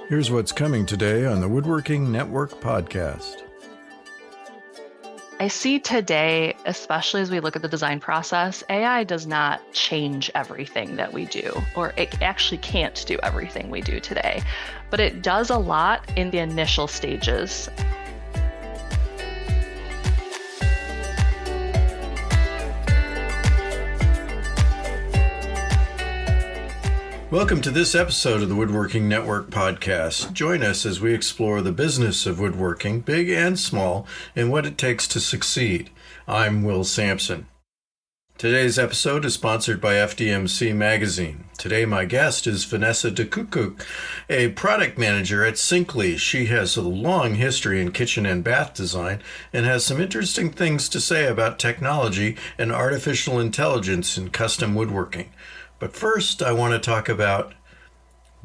Here's what's coming today on the Woodworking Network podcast. I see today, especially as we look at the design process, AI does not change everything that we do, or it actually can't do everything we do today, but it does a lot in the initial stages. Welcome to this episode of the Woodworking Network podcast. Join us as we explore the business of woodworking, big and small, and what it takes to succeed. I'm Will Sampson. Today's episode is sponsored by FDMC Magazine. Today my guest is Vanessa DeKoekkoek, a product manager at Sinclair. She has a long history in kitchen and bath design and has some interesting things to say about technology and artificial intelligence in custom woodworking. But first, I want to talk about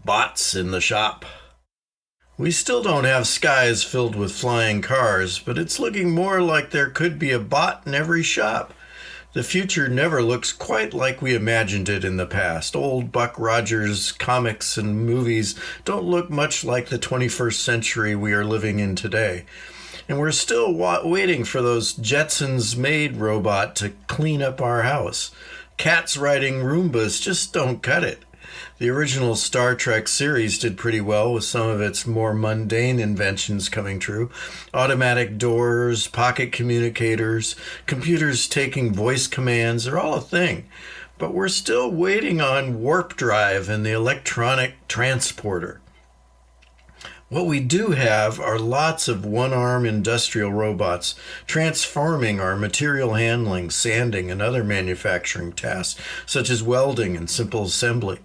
bots in the shop. We still don't have skies filled with flying cars, but it's looking more like there could be a bot in every shop. The future never looks quite like we imagined it in the past. Old Buck Rogers comics and movies don't look much like the 21st century we are living in today. And we're still waiting for those Jetsons maid robot to clean up our house. Cats riding Roombas just don't cut it. The original Star Trek series did pretty well with some of its more mundane inventions coming true. Automatic doors, pocket communicators, computers taking voice commands are all a thing. But we're still waiting on warp drive and the electronic transporter. What we do have are lots of one-arm industrial robots transforming our material handling, sanding, and other manufacturing tasks, such as welding and simple assembly.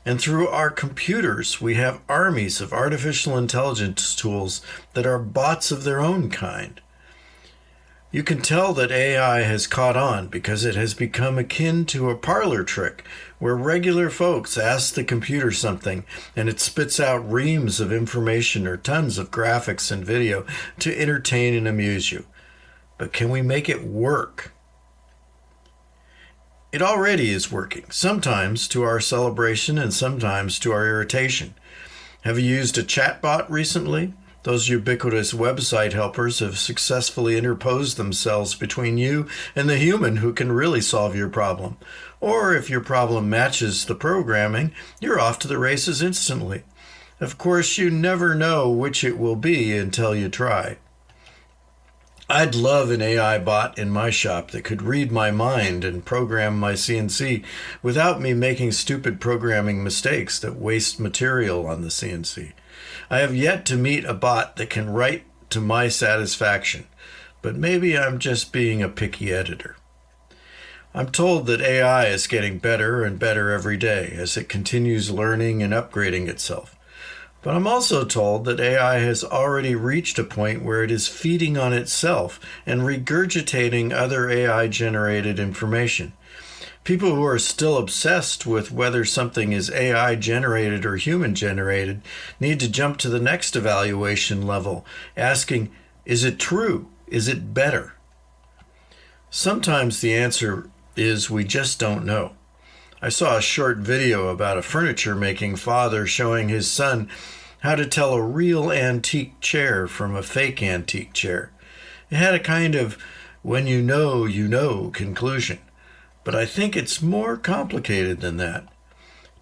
And through our computers, we have armies of artificial intelligence tools that are bots of their own kind. You can tell that AI has caught on because it has become akin to a parlor trick where regular folks ask the computer something and it spits out reams of information or tons of graphics and video to entertain and amuse you. But can we make it work? It already is working, sometimes to our celebration and sometimes to our irritation. Have you used a chatbot recently? Those ubiquitous website helpers have successfully interposed themselves between you and the human who can really solve your problem. Or if your problem matches the programming, you're off to the races instantly. Of course, you never know which it will be until you try. I'd love an AI bot in my shop that could read my mind and program my CNC without me making stupid programming mistakes that waste material on the CNC. I have yet to meet a bot that can write to my satisfaction, but maybe I'm just being a picky editor. I'm told that AI is getting better and better every day as it continues learning and upgrading itself. But I'm also told that AI has already reached a point where it is feeding on itself and regurgitating other AI-generated information. People who are still obsessed with whether something is AI-generated or human-generated need to jump to the next evaluation level, asking, is it true? Is it better? Sometimes the answer is we just don't know. I saw a short video about a furniture-making father showing his son how to tell a real antique chair from a fake antique chair. It had a kind of when you know conclusion. But I think it's more complicated than that.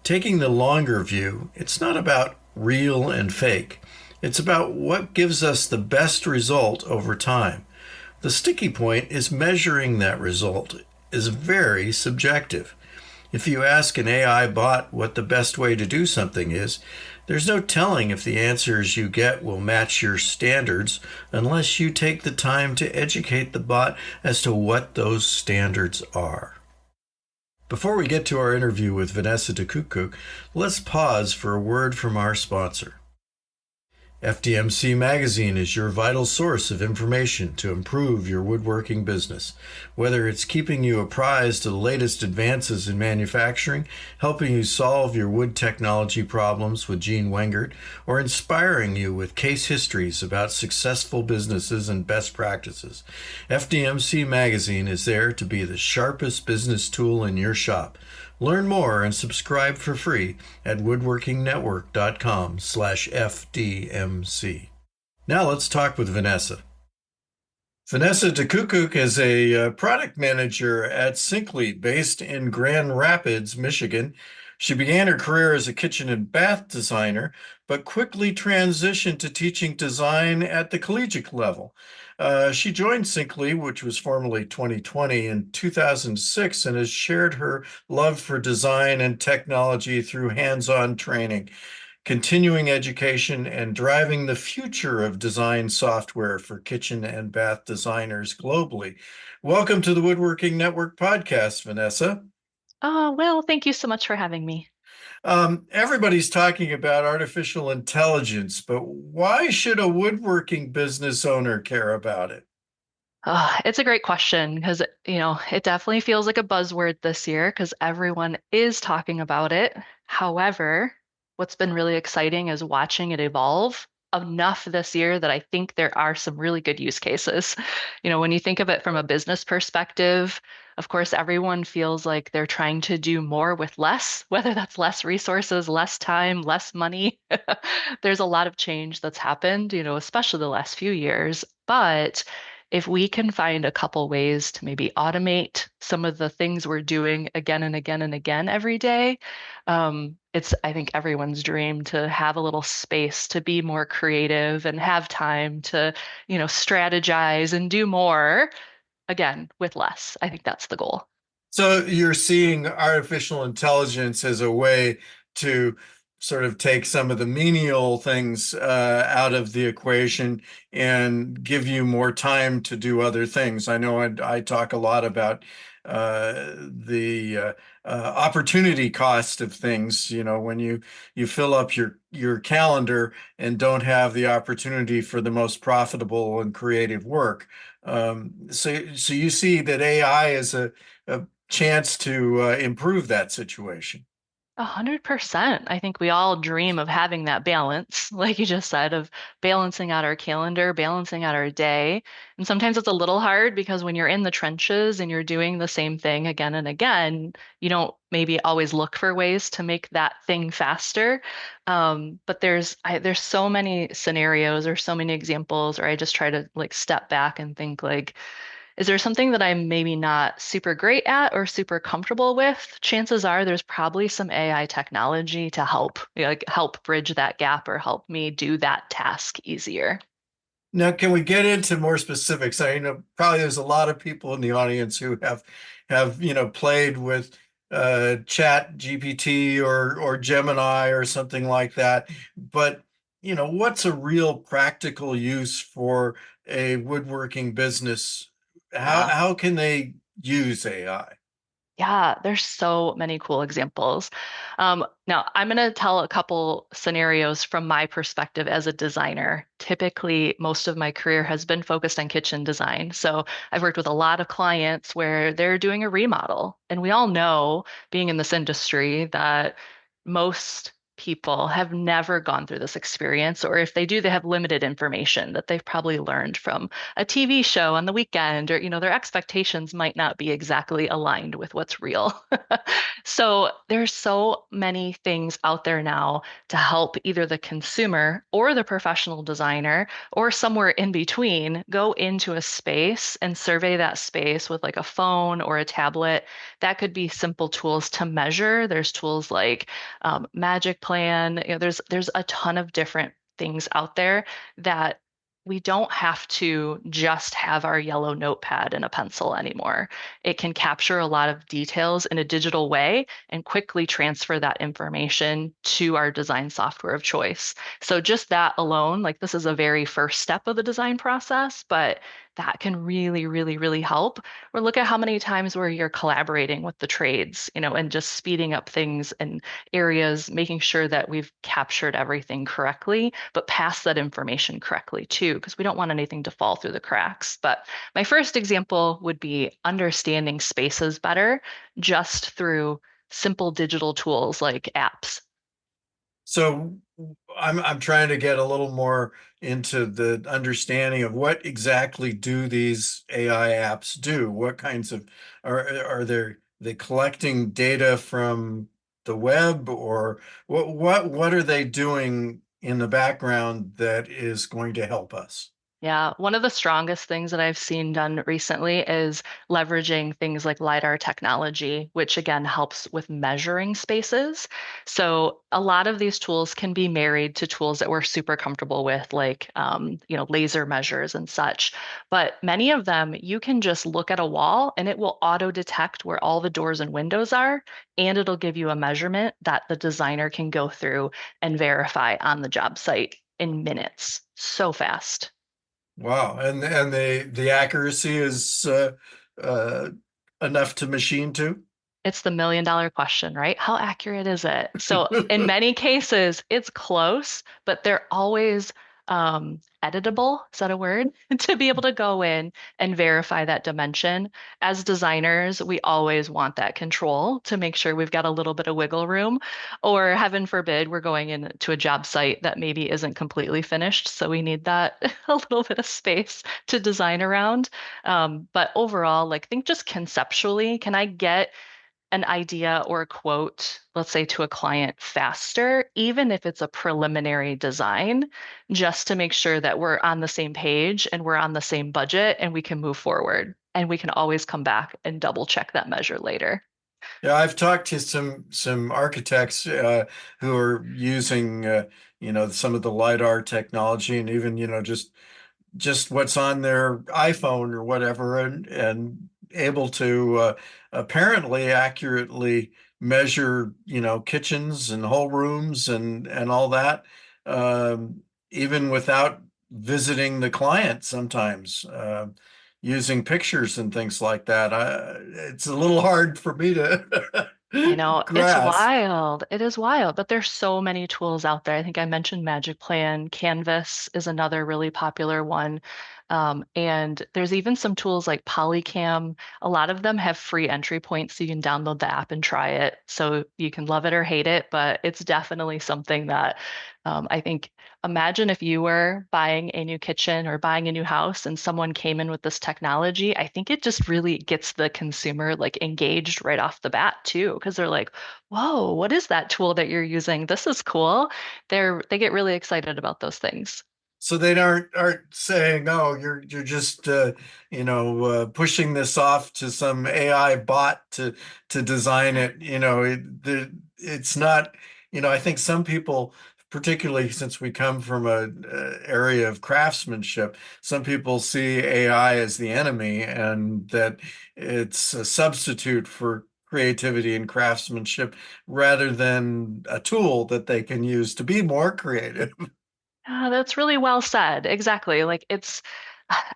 Taking the longer view, it's not about real and fake. It's about what gives us the best result over time. The sticky point is measuring that result is very subjective. If you ask an AI bot what the best way to do something is, there's no telling if the answers you get will match your standards unless you take the time to educate the bot as to what those standards are. Before we get to our interview with Vanessa DeKoekkoek, let's pause for a word from our sponsor. FDMC Magazine is your vital source of information to improve your woodworking business. Whether it's keeping you apprised of the latest advances in manufacturing, helping you solve your wood technology problems with Gene Wengert, or inspiring you with case histories about successful businesses and best practices, FDMC Magazine is there to be the sharpest business tool in your shop. Learn more and subscribe for free at woodworkingnetwork.com/FDMC. Now let's talk with Vanessa. Vanessa DeKoekkoek is a product manager at Sinkley, based in Grand Rapids, Michigan. She began her career as a kitchen and bath designer, but quickly transitioned to teaching design at the collegiate level. She joined Sinkley, which was formerly 2020, in 2006, and has shared her love for design and technology through hands-on training, continuing education, and driving the future of design software for kitchen and bath designers globally. Welcome to the Woodworking Network podcast, Vanessa. Oh, well, thank you so much for having me. Everybody's talking about artificial intelligence, but why should a woodworking business owner care about it? It's a great question because, it definitely feels like a buzzword this year because everyone is talking about it. However, what's been really exciting is watching it evolve enough this year that I think there are some really good use cases. When you think of it from a business perspective, of course, everyone feels like they're trying to do more with less, whether that's less resources, less time, less money. There's a lot of change that's happened, especially the last few years. But if we can find a couple ways to maybe automate some of the things we're doing again and again and again every day, it's, I think, everyone's dream to have a little space to be more creative and have time to, strategize and do more again with less. I think that's the goal. So you're seeing artificial intelligence as a way to sort of take some of the menial things out of the equation and give you more time to do other things. I know I talk a lot about the opportunity cost of things. You know, when you fill up your calendar and don't have the opportunity for the most profitable and creative work. So you see that AI is a chance to improve that situation. 100%. I think we all dream of having that balance, like you just said, of balancing out our calendar, balancing out our day. And sometimes it's a little hard because when you're in the trenches and you're doing the same thing again and again, you don't maybe always look for ways to make that thing faster. But there's so many scenarios or so many examples, or I just try to like step back and think like, is there something that I'm maybe not super great at or super comfortable with? Chances are there's probably some AI technology to help, like help bridge that gap or help me do that task easier. Now, can we get into more specifics? I know probably there's a lot of people in the audience who have played with Chat GPT or Gemini or something like that. But what's a real practical use for a woodworking business? How Yeah. how can they use AI? Yeah, there's so many cool examples. Now, I'm going to tell a couple scenarios from my perspective as a designer. Typically, most of my career has been focused on kitchen design. So I've worked with a lot of clients where they're doing a remodel. And we all know, being in this industry, that most people have never gone through this experience, or if they do, they have limited information that they've probably learned from a TV show on the weekend, or, their expectations might not be exactly aligned with what's real. So there's so many things out there now to help either the consumer or the professional designer or somewhere in between go into a space and survey that space with like a phone or a tablet. That could be simple tools to measure. There's tools like Magic Plan. There's a ton of different things out there that we don't have to just have our yellow notepad and a pencil anymore. It can capture a lot of details in a digital way and quickly transfer that information to our design software of choice. So just that alone, like this is a very first step of the design process, but that can really, really, really help. Or look at how many times where you're collaborating with the trades, and just speeding up things and areas, making sure that we've captured everything correctly, but pass that information correctly too, because we don't want anything to fall through the cracks. But my first example would be understanding spaces better just through simple digital tools like apps. So I'm trying to get a little more into the understanding of what exactly do these AI apps do? What kinds of are there they collecting data from the web, or what are they doing in the background that is going to help us? Yeah, one of the strongest things that I've seen done recently is leveraging things like LiDAR technology, which again helps with measuring spaces. So a lot of these tools can be married to tools that we're super comfortable with, like laser measures and such. But many of them, you can just look at a wall and it will auto detect where all the doors and windows are, and it'll give you a measurement that the designer can go through and verify on the job site in minutes. So fast. Wow, and the accuracy is uh, enough to machine to? It's the million dollar question, right? How accurate is it? So in many cases, it's close, but they're always editable. Is that a word? To be able to go in and verify that dimension. As designers, we always want that control to make sure we've got a little bit of wiggle room. Or heaven forbid, we're going into a job site that maybe isn't completely finished. So we need that a little bit of space to design around. But overall, like think just conceptually, can I get an idea or a quote, let's say to a client faster, even if it's a preliminary design, just to make sure that we're on the same page and we're on the same budget and we can move forward. And we can always come back and double check that measure later. Yeah, I've talked to some architects who are using some of the LiDAR technology, and even just what's on their iPhone or whatever, and able to apparently accurately measure, kitchens and whole rooms and all that, even without visiting the client sometimes, using pictures and things like that. It's a little hard for me to I know it's grasp. wild. It is wild, but there's so many tools out there. I think I mentioned Magic Plan. Canvas is another really popular one. And there's even some tools like Polycam. A lot of them have free entry points, so you can download the app and try it. So you can love it or hate it, but it's definitely something that I think imagine if you were buying a new kitchen or buying a new house and someone came in with this technology. I think it just really gets the consumer like engaged right off the bat too, because they're like, "Whoa, what is that tool that you're using? This is cool." They get really excited about those things. So they aren't saying, "Oh, you're just pushing this off to some AI bot to design it." It's not. I think some people, particularly since we come from a area of craftsmanship, some people see AI as the enemy, and that it's a substitute for creativity and craftsmanship rather than a tool that they can use to be more creative. That's really well said. Exactly.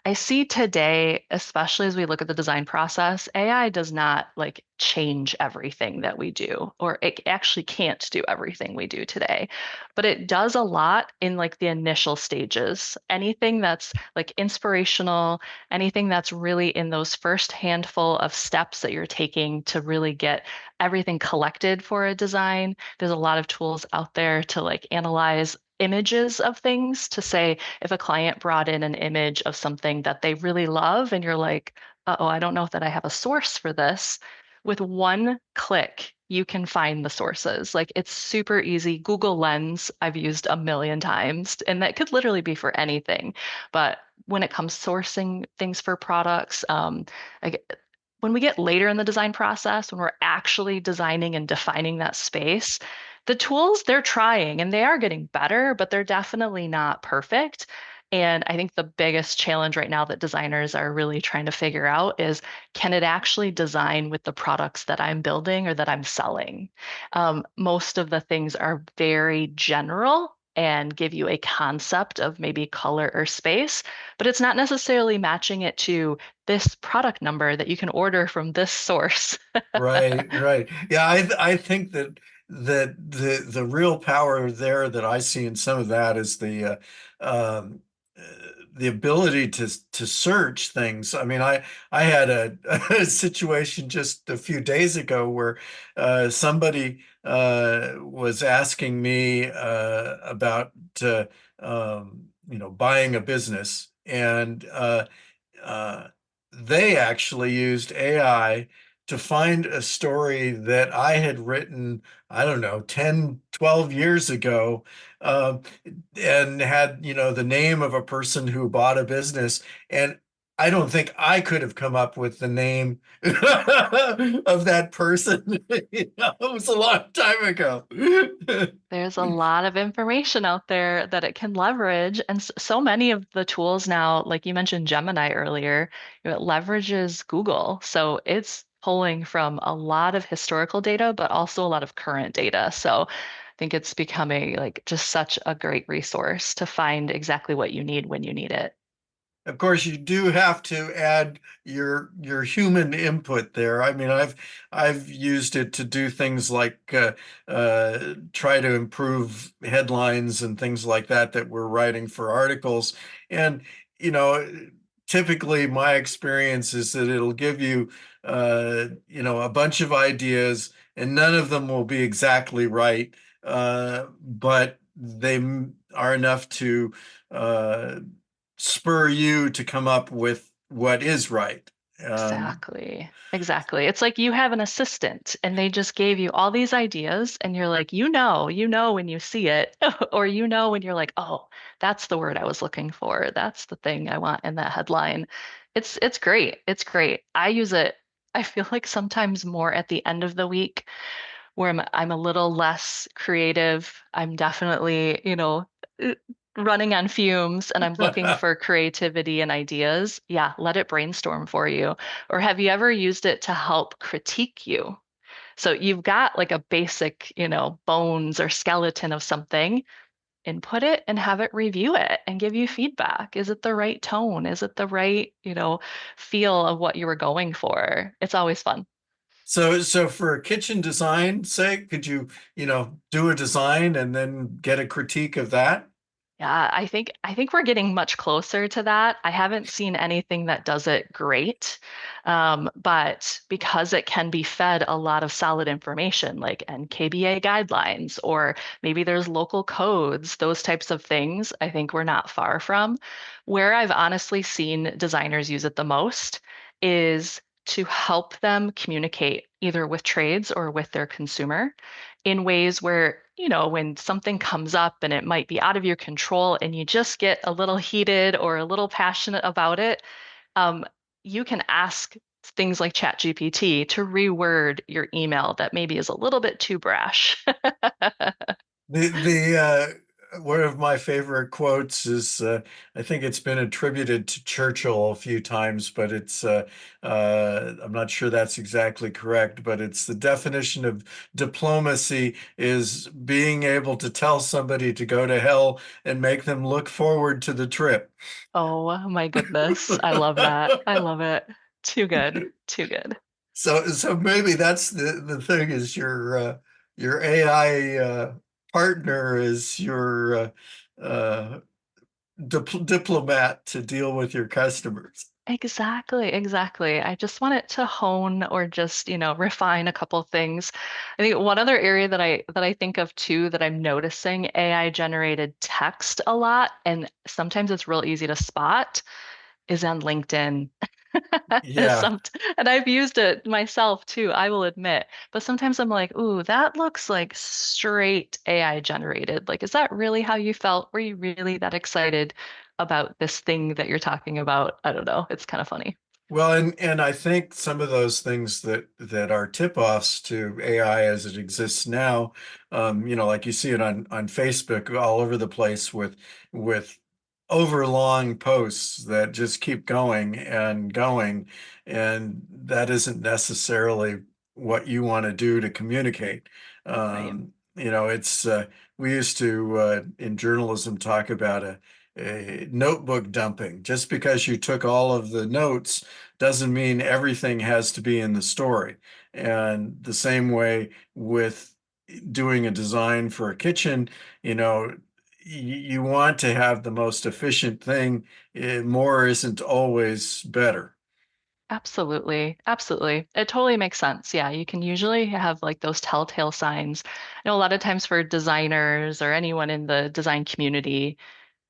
I see today, especially as we look at the design process, AI does not like change everything that we do, or it actually can't do everything we do today, but it does a lot in like the initial stages. Anything that's like inspirational, anything that's really in those first handful of steps that you're taking to really get everything collected for a design. There's a lot of tools out there to like analyze images of things to say if a client brought in an image of something that they really love and you're like, uh-oh, I don't know that I have a source for this. With one click, you can find the sources. Like it's super easy. Google Lens, I've used a million times, and that could literally be for anything. But when it comes sourcing things for products, like when we get later in the design process, when we're actually designing and defining that space, the tools they're trying and they are getting better, but they're definitely not perfect. And I think the biggest challenge right now that designers are really trying to figure out is can it actually design with the products that I'm building or that I'm selling? Most of the things are very general and give you a concept of maybe color or space, but it's not necessarily matching it to this product number that you can order from this source. Right, right. Yeah, I think that the real power there that I see in some of that is uh, the ability to search things. I mean, I had a situation just a few days ago where somebody was asking me about buying a business, and uh, they actually used AI to find a story that I had written, I don't know, 10, 12 years ago, uh, and had, the name of a person who bought a business. And I don't think I could have come up with the name of that person. It was a long time ago. There's a lot of information out there that it can leverage. And so many of the tools now, like you mentioned Gemini earlier, it leverages Google. So it's pulling from a lot of historical data, but also a lot of current data. So I think it's becoming like just such a great resource to find exactly what you need when you need it. Of course, you do have to add your human input there. I mean, I've used it to do things like try to improve headlines and things like that we're writing for articles. And you know, typically my experience is that it'll give you a bunch of ideas, and none of them will be exactly right, but are enough to uh, spur you to come up with what is right. Um, Exactly. Exactly. It's like you have an assistant and they just gave you all these ideas and you're like, you know when you see it, or you know when you're like, oh, that's the word I was looking for. That's the thing I want in that headline. It's great. It's great. I use it, I feel like sometimes more at the end of the week where I'm a little less creative. I'm definitely, uh, running on fumes and I'm looking for creativity and ideas. Yeah, let it brainstorm for you. Or have you ever used it to help critique you? So you've got like a basic, bones or skeleton of something, input it and have it review it and give you feedback. Is it the right tone? Is it the right, feel of what you were going for? It's always fun. so for a kitchen design sake, could you, do a design and then get a critique of that? Yeah, I think we're getting much closer to that. I haven't seen anything that does it great, but because it can be fed a lot of solid information like NKBA guidelines, or maybe there's local codes, those types of things, I think we're not far from. Where I've honestly seen designers use it the most is to help them communicate either with trades or with their consumer in ways where, when something comes up and it might be out of your control and you just get a little heated or a little passionate about it, um, you can ask things like ChatGPT to reword your email that maybe is a little bit too brash. The one of my favorite quotes is I think it's been attributed to Churchill a few times, but I'm not sure that's exactly correct. But it's the definition of diplomacy is being able to tell somebody to go to hell and make them look forward to the trip. Oh my goodness. I love that. I love it. Too good. Too good. So maybe that's the thing is your AI partner is your diplomat to deal with your customers. Exactly, exactly. I just want it to hone or just, refine a couple things. I think one other area that I think of too that I'm noticing AI generated text a lot, and sometimes it's real easy to spot, is on LinkedIn. Yeah. Some, and I've used it myself too, I will admit. But sometimes I'm like, ooh, that looks like straight AI generated. Like, is that really how you felt? Were you really that excited about this thing that you're talking about? I don't know. It's kind of funny. Well, and I think some of those things that are tip-offs to AI as it exists now, like you see it on Facebook all over the place with overlong posts that just keep going and going, and that isn't necessarily what you want to do to communicate. Right. It's we used to in journalism talk about a notebook dumping. Just because you took all of the notes doesn't mean everything has to be in the story. And the same way with doing a design for a kitchen, you want to have the most efficient thing. More isn't always better. Absolutely. Absolutely. It totally makes sense. Yeah, you can usually have like those telltale signs. I know a lot of times for designers or anyone in the design community,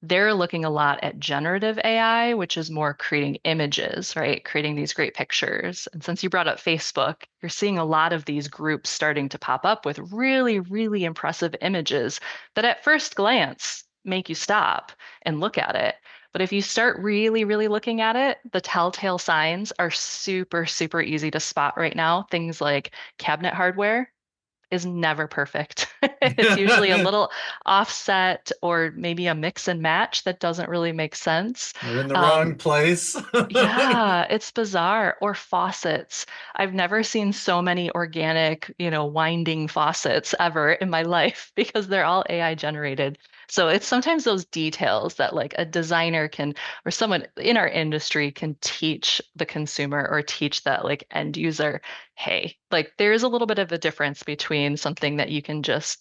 they're looking a lot at generative AI, which is more creating images, right? Creating these great pictures. And since you brought up Facebook, you're seeing a lot of these groups starting to pop up with really, really impressive images that at first glance make you stop and look at it. But if you start really, really looking at it, the telltale signs are super, super easy to spot right now. Things like cabinet hardware is never perfect. It's usually a little offset or maybe a mix and match that doesn't really make sense. We're in the Um, wrong place. yeah, it's bizarre. Or faucets. I've never seen so many organic, winding faucets ever in my life because they're all AI generated. So it's sometimes those details that like a designer can, or someone in our industry can teach the consumer or teach that like end user, hey, like there's a little bit of a difference between something that you can just,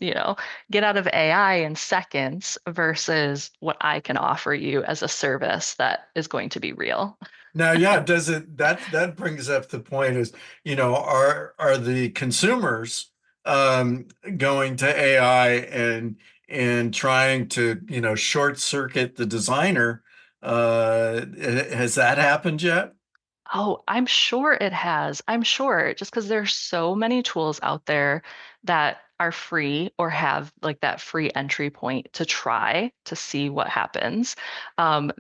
get out of AI in seconds versus what I can offer you as a service that is going to be real. Now, yeah, does it that brings up the point is, are the consumers going to AI and trying to, short circuit the designer? Has that happened yet? Oh, I'm sure it has. I'm sure just because there's so many tools out there that are free or have like that free entry point to try to see what happens.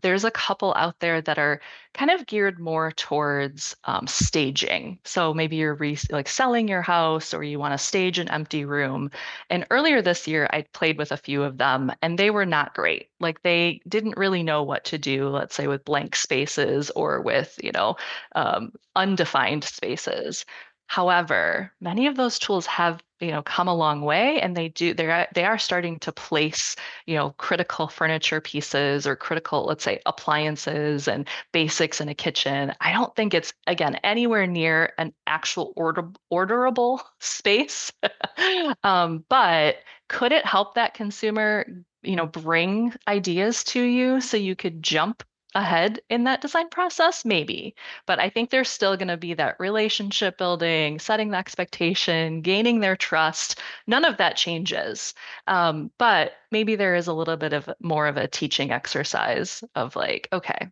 There's a couple out there that are kind of geared more towards staging. So maybe you're like selling your house or you want to stage an empty room. And earlier this year, I played with a few of them and they were not great. Like they didn't really know what to do, let's say with blank spaces or with, undefined spaces. However, many of those tools have, come a long way and they are starting to place, critical furniture pieces or critical, let's say, appliances and basics in a kitchen. I don't think it's again anywhere near an actual orderable space. But could it help that consumer, bring ideas to you so you could jump ahead in that design process? Maybe. But I think there's still going to be that relationship building, setting the expectation, gaining their trust. None of that changes. But maybe there is a little bit of more of a teaching exercise of like, okay,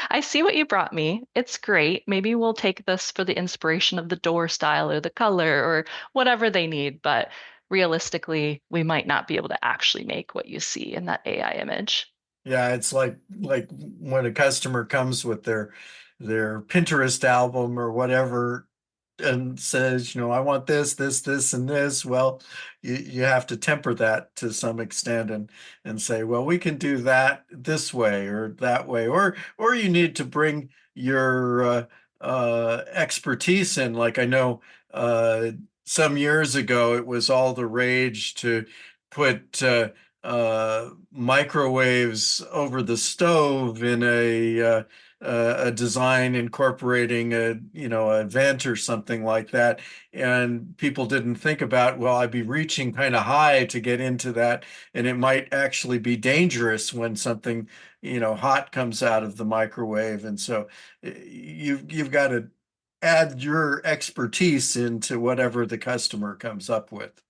I see what you brought me. It's great. Maybe we'll take this for the inspiration of the door style or the color or whatever they need. But realistically, we might not be able to actually make what you see in that AI image. Yeah, it's like when a customer comes with their Pinterest album or whatever and says, I want this, this, this, and this. Well, you have to temper that to some extent and say, well, we can do that this way or that way, or you need to bring your expertise in. Like I know some years ago, it was all the rage to put microwaves over the stove in a design incorporating a vent or something like that, and people didn't think about, well, I'd be reaching kind of high to get into that, and it might actually be dangerous when something hot comes out of the microwave, and so you've got to add your expertise into whatever the customer comes up with.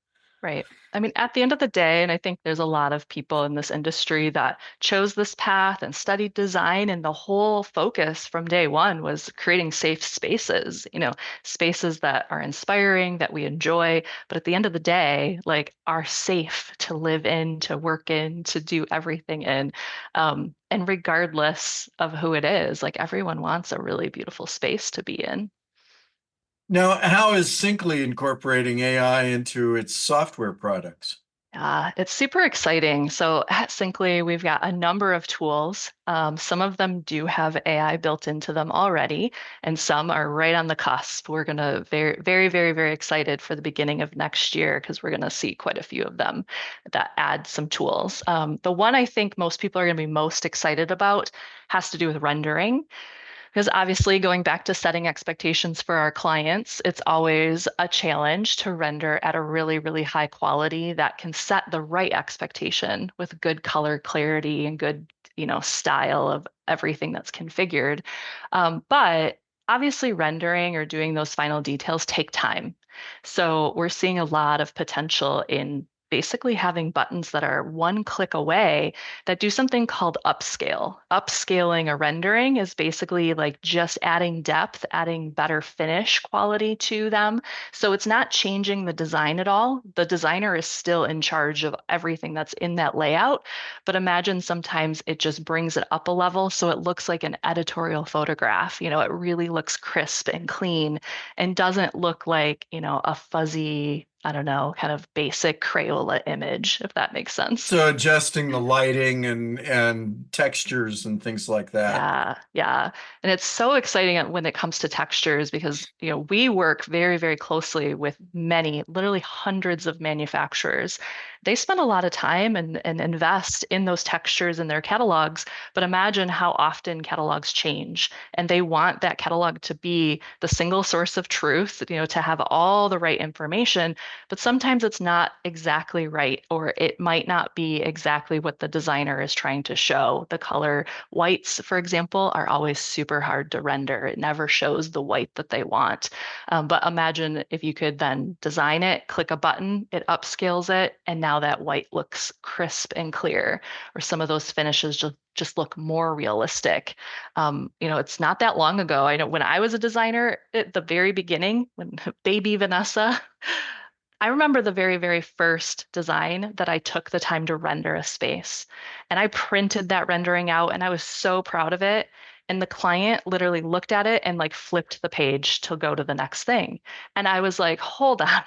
Right. I mean, at the end of the day, and I think there's a lot of people in this industry that chose this path and studied design, and the whole focus from day one was creating safe spaces, spaces that are inspiring, that we enjoy, but at the end of the day, like are safe to live in, to work in, to do everything in. And regardless of who it is, like everyone wants a really beautiful space to be in. Now, how is Syncly incorporating AI into its software products? It's super exciting. So at Syncly, we've got a number of tools. Some of them do have AI built into them already, and some are right on the cusp. We're going to very, very, very, very excited for the beginning of next year because we're going to see quite a few of them that add some tools. The one I think most people are going to be most excited about has to do with rendering. Because obviously, going back to setting expectations for our clients, it's always a challenge to render at a really, really high quality that can set the right expectation with good color clarity and good, style of everything that's configured. But obviously, rendering or doing those final details take time. So we're seeing a lot of potential in basically having buttons that are one click away that do something called upscale. Upscaling a rendering is basically like just adding depth, adding better finish quality to them. So it's not changing the design at all. The designer is still in charge of everything that's in that layout. But imagine sometimes it just brings it up a level so it looks like an editorial photograph. It really looks crisp and clean and doesn't look like, a fuzzy, I don't know, kind of basic Crayola image, if that makes sense. So adjusting the lighting and textures and things like that. Yeah, yeah. And it's so exciting when it comes to textures because, we work very, very closely with many, literally hundreds of manufacturers. They spend a lot of time and invest in those textures in their catalogs, but imagine how often catalogs change. And they want that catalog to be the single source of truth, to have all the right information, but sometimes it's not exactly right, or it might not be exactly what the designer is trying to show. The color whites, for example, are always super hard to render. It never shows the white that they want. But imagine if you could then design it, click a button, it upscales it, and now that white looks crisp and clear, or some of those finishes just look more realistic. It's not that long ago. I know when I was a designer at the very beginning, when baby Vanessa, I remember the very, very first design that I took the time to render a space. And I printed that rendering out and I was so proud of it. And the client literally looked at it and like flipped the page to go to the next thing. And I was like, hold on,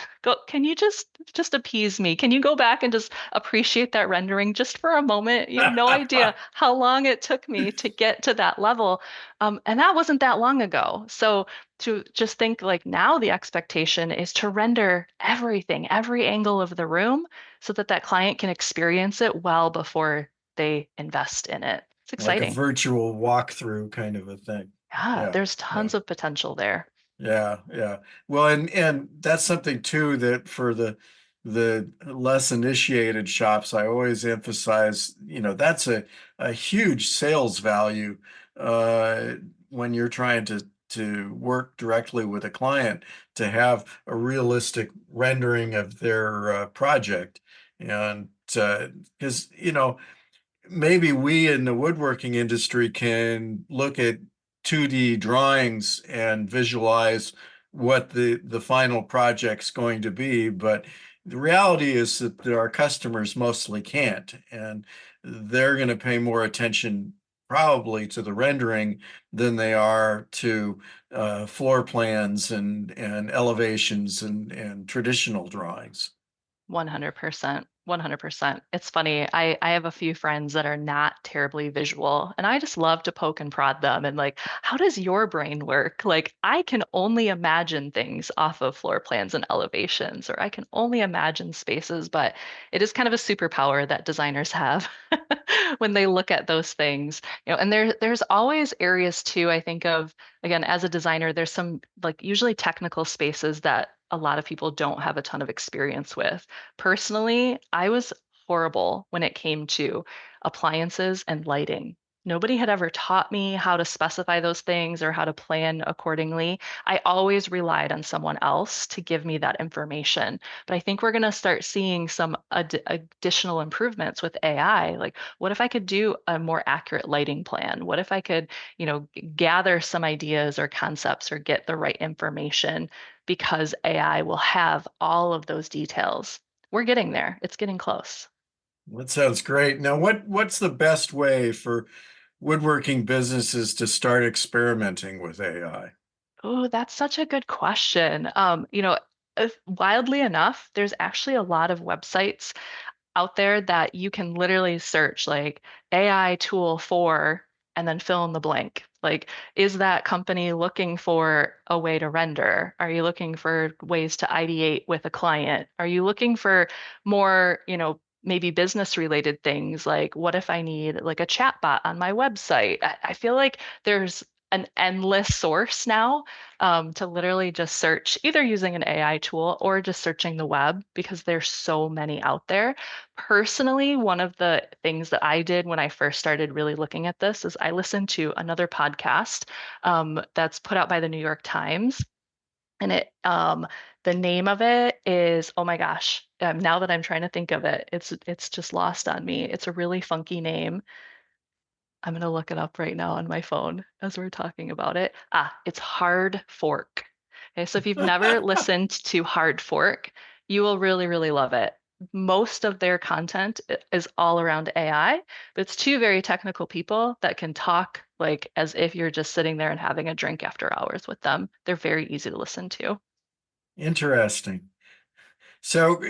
can you just appease me? Can you go back and just appreciate that rendering just for a moment? You have no idea how long it took me to get to that level. And that wasn't that long ago. So to just think like now the expectation is to render everything, every angle of the room so that that client can experience it well before they invest in it. It's Like a exciting. virtual walkthrough kind of a thing. Yeah, Yeah, there's yeah. tons of potential there. Yeah, yeah. Well, and that's something too that for the less initiated shops, I always emphasize, that's a huge sales value uh when you're trying to work directly with a client to have a realistic rendering of their project. And because, maybe we in the woodworking industry can look at 2D drawings and visualize what the final project's going to be, but the reality is that our customers mostly can't, and they're going to pay more attention probably to the rendering than they are to floor plans and elevations and traditional drawings. 100%. 100%. It's funny. I have a few friends that are not terribly visual, and I just love to poke and prod them and like, how does your brain work? Like, I can only imagine things off of floor plans and elevations, or I can only imagine spaces, but it is kind of a superpower that designers have when they look at those things. And there's always areas too, I think of, again, as a designer, there's some like usually technical spaces that a lot of people don't have a ton of experience with. Personally, I was horrible when it came to appliances and lighting. Nobody had ever taught me how to specify those things or how to plan accordingly. I always relied on someone else to give me that information. But I think we're going to start seeing some additional improvements with AI. Like, what if I could do a more accurate lighting plan? What if I could, gather some ideas or concepts or get the right information because AI will have all of those details. We're getting there. It's getting close. That sounds great. Now, what's the best way for woodworking businesses to start experimenting with AI? Oh, that's such a good question. Wildly enough, there's actually a lot of websites out there that you can literally search like AI tool for and then fill in the blank. Like, is that company looking for a way to render? Are you looking for ways to ideate with a client? Are you looking for more, maybe business related things like what if I need like a chat bot on my website? I feel like there's an endless source now to literally just search either using an AI tool or just searching the web because there's so many out there. Personally, one of the things that I did when I first started really looking at this is I listened to another podcast that's put out by the New York Times. And the name of it is, oh my gosh, now that I'm trying to think of it, it's just lost on me. It's a really funky name. I'm gonna look it up right now on my phone as we're talking about it. It's Hard Fork. Okay, so if you've never listened to Hard Fork, you will really, really love it. Most of their content is all around AI, but it's two very technical people that can talk like as if you're just sitting there and having a drink after hours with them. They're very easy to listen to. Interesting. So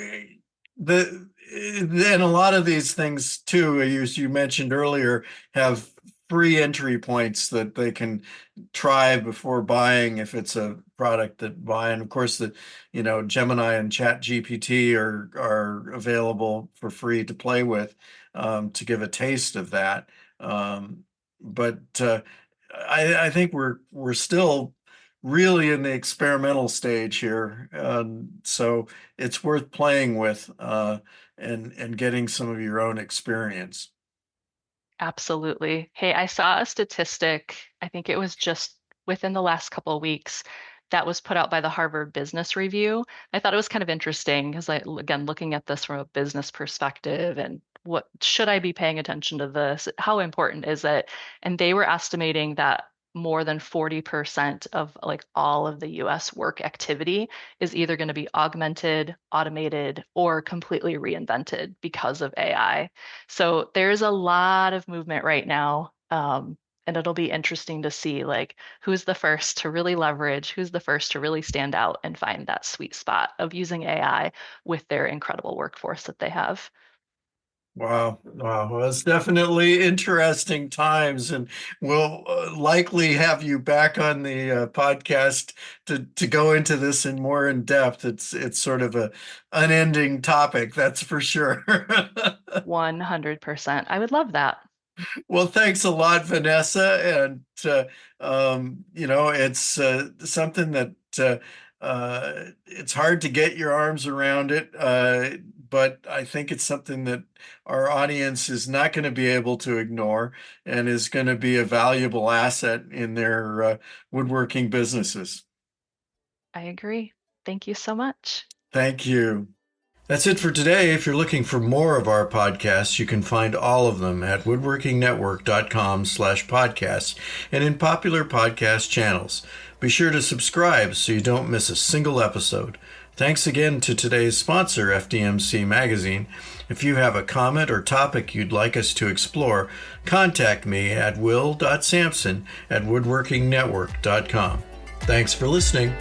the and a lot of these things too, as you mentioned earlier, have free entry points that they can try before buying if it's a product that buy. And of course, Gemini and Chat GPT are available for free to play with, to give a taste of that. But I think we're still really in the experimental stage here. So it's worth playing with, and getting some of your own experience. Absolutely. Hey, I saw a statistic, I think it was just within the last couple of weeks, that was put out by the Harvard Business Review. I thought it was kind of interesting because again, looking at this from a business perspective and what should I be paying attention to this? How important is it? And they were estimating that more than 40% of like all of the US work activity is either going to be augmented, automated, or completely reinvented because of AI. So there's a lot of movement right now. And it'll be interesting to see like who's the first to really leverage, who's the first to really stand out and find that sweet spot of using AI with their incredible workforce that they have. Wow, wow. Well, it's definitely interesting times, and we'll likely have you back on the podcast to go into this in more in depth. It's sort of a unending topic, that's for sure. 100%. I would love that. Well, thanks a lot, Vanessa. And, it's something that it's hard to get your arms around it. But I think it's something that our audience is not going to be able to ignore and is going to be a valuable asset in their woodworking businesses. I agree. Thank you so much. Thank you. That's it for today. If you're looking for more of our podcasts, you can find all of them at woodworkingnetwork.com/podcasts and in popular podcast channels. Be sure to subscribe so you don't miss a single episode. Thanks again to today's sponsor, FDMC Magazine. If you have a comment or topic you'd like us to explore, contact me at will.sampson@woodworkingnetwork.com. Thanks for listening.